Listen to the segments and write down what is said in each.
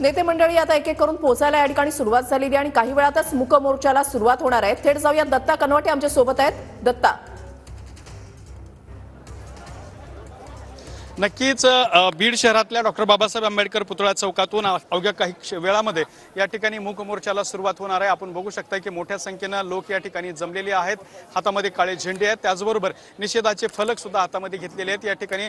नेते मंडळी आता एक एक करून पोहोचायला या ठिकाणी सुरुवात झालेली आणि काही वेळातच मूक मोर्चाला सुरुवात होणार आहे। थेट जाऊया, दत्ता कनवटे आमच्या सोबत आहेत। दत्ता, नक्कीच बीड शहरातल्या डॉक्टर बाबासाहेब आंबेडकर पुतळा चौकातून अवघ्या काही वेळामध्ये या ठिकाणी मूक मोर्चाला सुरुवात होणार आहे। आपण बघू शकता की मोठ्या संख्येने लोक या ठिकाणी जमलेले आहेत, हातामध्ये काळे झेंडे आहेत, त्याचबरोबर निषेधाचे फलक सुद्धा हातामध्ये घेतलेले आहेत। या ठिकाणी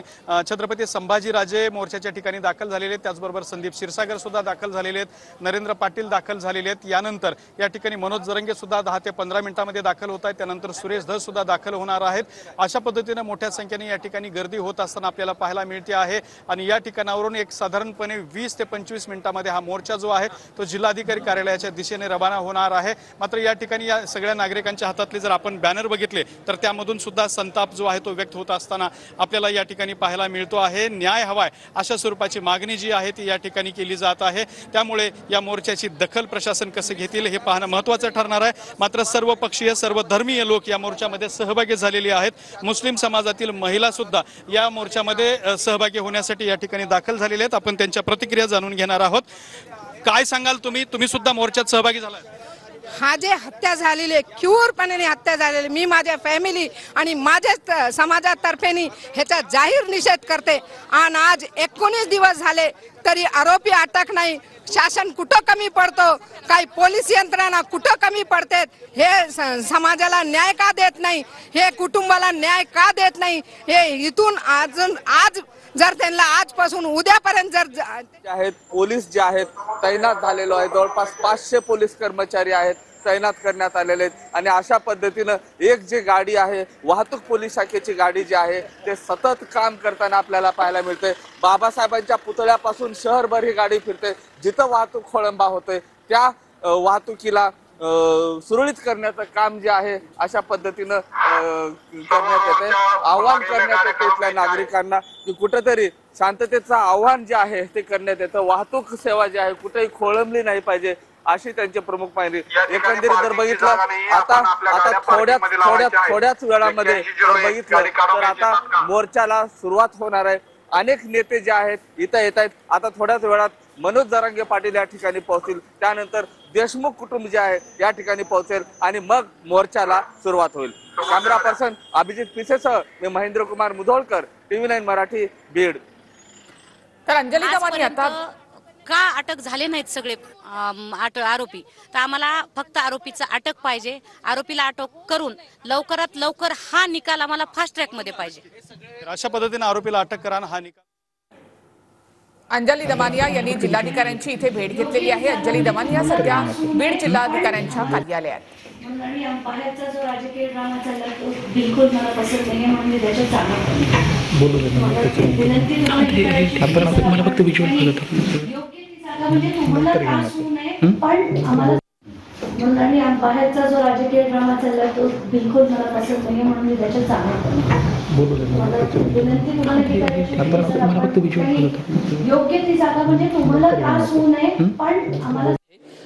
छत्रपती संभाजीराजे मोर्चाच्या ठिकाणी दाखल झालेले आहेत, त्याचबरोबर संदीप क्षीरसागर सुद्धा दाखल झालेले आहेत, नरेंद्र पाटील दाखल झालेले आहेत। यानंतर या ठिकाणी मनोज जरंगे सुद्धा 10 ते 15 मिनिटांमध्ये दाखल होत आहेत, त्यानंतर सुरेश धस सुद्धा दाखल होणार आहेत। अशा पद्धतीने मोठ्या संख्येने या ठिकाणी गर्दी होत असताना आपल्याला पाहायला मिळते आहे आणि या ठिकाणावरून एक साधारणपणे 20 ते 25 मिनिटांमध्ये हा मोर्चा जो आहे तो जिल्हाधिकारी कार्यालयाच्या दिशेने रवाना होणार आहे। मात्र या ठिकाणी या सगळ्या नागरिकांच्या हातातले जर आपण बॅनर बघितले तर त्यामधून सुद्धा संताप जो आहे तो व्यक्त होत असताना आपल्याला या ठिकाणी पाहायला मिळतो आहे। न्याय हवाय अशा स्वरूपाची मागणी जी आहे ती या ठिकाणी केली जात आहे, त्यामुळे या मोर्चाची दखल प्रशासन कसं घेतील हे पाहणं महत्त्वाचं ठरणार आहे। मात्र सर्व पक्षीय सर्व धर्मीय लोक या मोर्चामध्ये सहभागी झालेले आहेत। मुस्लिम समाजातील महिला सुद्धा या मोर्चामध्ये सहभागी होण्यासाठी या ठिकाणी दाखल झालेले आहेत। आपण त्यांच्या प्रतिक्रिया जाणून घेणार आहोत। काय सांगाल तुम्ही सुद्धा मोर्चात सहभागी झालात? हा जे हत्या झालेली क्यूरपणे हत्या झालेली, मी माझ्या फॅमिली आणि माझ्या समाजातर्फेनी ह्याचा जाहीर निषेध करते। आणि आज 19 दिवस झाले तरी आरोपी अटक नाही। शासन कुठं कमी पडतो, काही पोलीस यंत्रणा कुठं कमी पडतात, हे समाजाला न्याय का देत नाही, हे कुटुंबाला न्याय का देत नाही, हे इथून आज जर त्यांना आजपासून उद्यापर्यंत जर आहेत पोलीस जे आहेत तैनात झालेलो आहे, जवळपास 500 पोलीस कर्मचारी आहेत तैनात करण्यात आलेले आहेत। आणि अशा पद्धतीनं एक जी गाडी आहे वाहतूक पोलीस शाखेची गाडी जी आहे ते सतत काम करताना आपल्याला पाहायला मिळते। बाबासाहेबांच्या पुतळ्यापासून शहरभर ही गाडी फिरते, जिथं वाहतूक खोळंबा होते त्या वाहतुकीला सुरळीत करण्याचं काम जे आहे अशा पद्धतीनं करण्यात येते। आव्हान करण्यात येते इथल्या नागरिकांना की कुठेतरी शांततेचं आव्हान जे आहे ते करण्यात येतं। वाहतूक सेवा जी आहे कुठेही खोळंबली नाही पाहिजे अशी त्यांची प्रमुख मागणी। एकंदरीत जर बघितलं आता थोड्याच वेळामध्ये जर बघितलं तर आता मोर्चाला सुरुवात होणार आहे। अनेक नेते जे आहेत इथं येत आहेत। आता थोड्याच वेळात मनोज जरांगे पाटील या ठिकाणी पोहोचतील, त्यानंतर देशमुख कुटुंब जे आहे या ठिकाणी पोहोचेल आणि मग मोर्चाला सुरुवात होईल। कॅमेरा पर्सन अभिजित पिसेसह मी महेंद्र कुमार मुधोळकर, TV9 मराठी, बीड। तर अंजली दमानी, आता का अटक झाले नाहीत सगळे आरोपी, तर आम्हाला फक्त आरोपीचा अटक पाहिजे। आरोपीला अटक करून लवकरात लवकर हा निकाल आम्हाला फास्ट ट्रॅक मध्ये पाहिजे। अशा पद्धतीने आरोपीला अटक करा हा निकाल। अंजली दमानिया यांनी जिल्हाधिकाऱ्यांची इथे भेट घेतलेली आहे। अंजली दमानिया सध्या बीड जिल्हाधिकाऱ्यांच्या कार्यालयात। अंपायरचा जो राजकीय ड्रामा चालला तो बिलकुल मला पसंत नाही आहे, म्हणून त्याच्या चालू विनंती मला फक्त विजुअल योग्य ती जागा म्हणजे तुम्हाला त्रास होऊ नये, पण आम्हाला मंडळी अंपायरचा जो राजकीय ड्रामा चालला तो बिलकुल मला पसंत नाही आहे, म्हणून त्याच्या चालू विनंती तुम्हाला मला फक्त विजुअल योग्य ती जागा म्हणजे तुम्हाला त्रास होऊ नये, पण आम्हाला।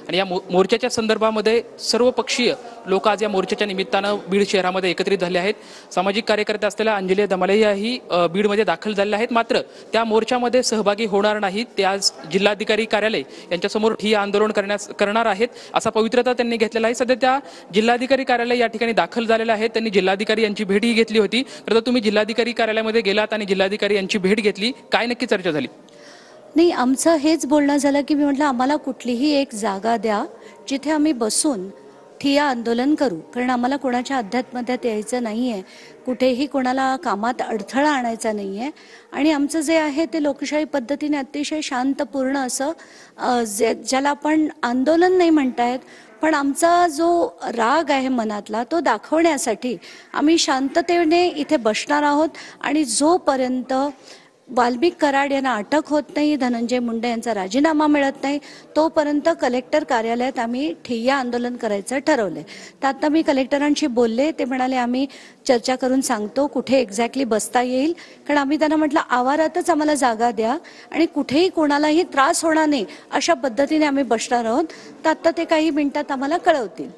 आणि या मोर्चाच्या संदर्भामध्ये सर्वपक्षीय लोक आज या मोर्चाच्या निमित्तानं बीड शहरामध्ये एकत्रित झाले आहेत। सामाजिक कार्यकर्ते असलेल्या अंजली दमानियाही बीडमध्ये दाखल झालेल्या आहेत, मात्र त्या मोर्चामध्ये सहभागी होणार नाहीत। ते आज जिल्हाधिकारी कार्यालय यांच्यासमोर ठिय्या आंदोलन करणार आहेत असा पवित्रता त्यांनी घेतलेला आहे। सध्या त्या जिल्हाधिकारी कार्यालय या ठिकाणी दाखल झालेले आहेत। त्यांनी जिल्हाधिकारी यांची भेटही घेतली होती। तर तुम्ही जिल्हाधिकारी कार्यालयामध्ये गेलात आणि जिल्हाधिकारी यांची भेट घेतली, काय नक्की चर्चा झाली? नाही, आमचं हेच बोलणं झालं की मी म्हटलं आम्हाला कुठलीही एक जागा द्या जिथे आम्ही बसून ठिय्या आंदोलन करू, कारण आम्हाला कोणाच्या अध्यात्मध्यात यायचं नाही आहे, कुठेही कोणाला कामात अडथळा आणायचा नाही आहे। आणि आमचं जे आहे ते लोकशाही पद्धतीने अतिशय शांतपूर्ण असं ज्याला आपण आंदोलन नाही म्हणतायत, पण आमचा जो राग आहे मनातला तो दाखवण्यासाठी आम्ही शांततेने इथे बसणार आहोत। आणि जोपर्यंत वाल्मिक कराड यांना अटक होत नाही, धनंजय मुंडे यांचा राजीनामा मिळत नाही, तोपर्यंत कलेक्टर कार्यालयात आम्ही ठिय्या आंदोलन करायचं ठरवलंय। तर आता मी कलेक्टरांशी बोलले, ते म्हणाले आम्ही चर्चा करून सांगतो कुठे एक्झॅक्टली बसता येईल, कारण आम्ही त्यांना म्हटलं आवारातच आम्हाला जागा द्या आणि कुठेही कोणालाही त्रास होणार नाही अशा पद्धतीने आम्ही बसणार आहोत। तर आता ते काही मिनिटात आम्हाला कळवतील।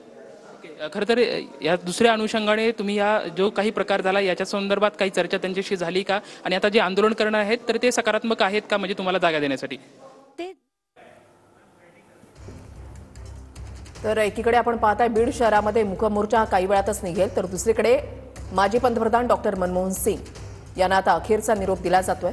खरं तर या दुसऱ्या अनुषंगाने तुम्ही या जो काही प्रकार झाला याच्या संदर्भात काही चर्चा त्यांच्याशी झाली का? आणि आता जे आंदोलन करणार आहेत तर ते सकारात्मक आहेत का, म्हणजे तुम्हाला जागा देण्यासाठी? तर एकीकडे आपण पाहताय बीड शहरामध्ये मूकमोर्चा काही वेळातच निघेल, तर दुसरीकडे माजी पंतप्रधान डॉक्टर मनमोहन सिंग यांना आता अखेरचा निरोप दिला जातोय.